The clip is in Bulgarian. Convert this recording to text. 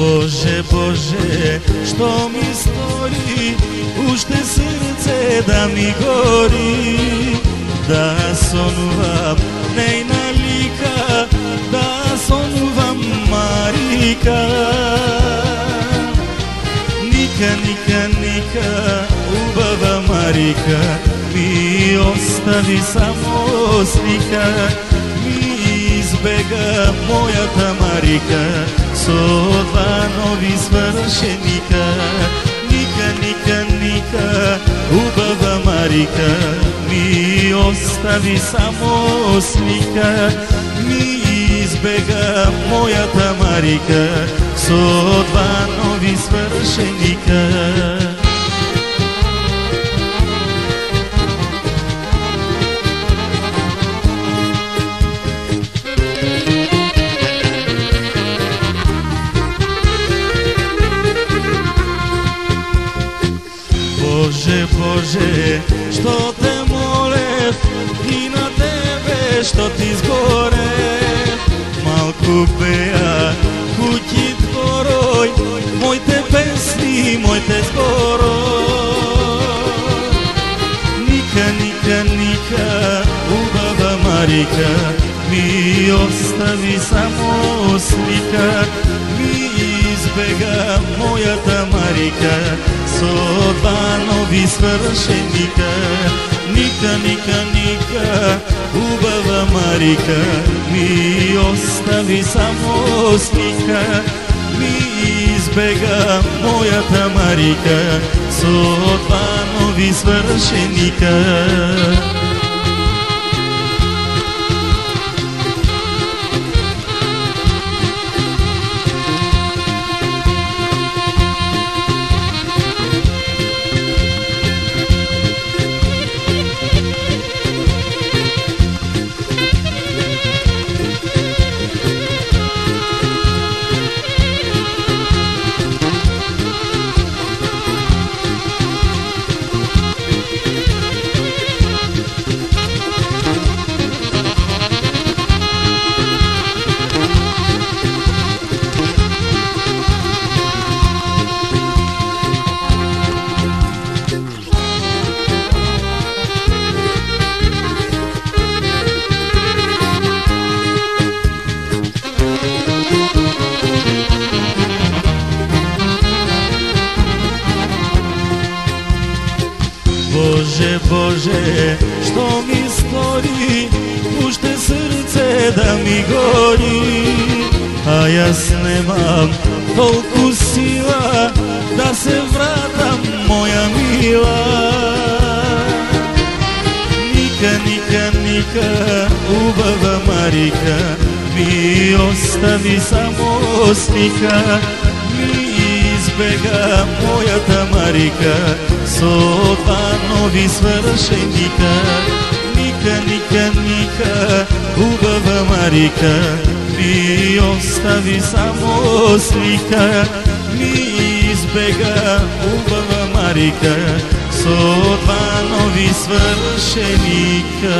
Боже, Боже, што ми стори, уште срце да ми гори, да сонувам нејна лика, да сонувам Марика. Ника, ника, ника, убава Марика, ми остави само слика, ми избега мојата Марика, со два нови свршеника. Ника, ника, ника, убава Марика, ми остави само слика, ми избега мојата Марика, со два нови свршеника. Боже, Боже, што те молев и на тебе што ти сгорев. Малку беа куќи творој, моите песни, моите зборој. Ника, ника, ника, убава Марика, ми остави само слика, ми избега мојата Марика, со два нови свршеника. Ника, ника, ника, убава Марика, ми остави само слика, ми избега мојата Марика, со два нови свршеника. Боже, Боже, што ми стори, уште срце да ми гори, а јас немам толку сила да се вратам, моја мила. Ника, ника, ника, убава Марика, ми остави само слика, ми избега мојата Марика, со два нови свршеника. Ника, ника, ника, убава Марика, ми остави само слика, ми избега убава Марика, со два нови свршеника.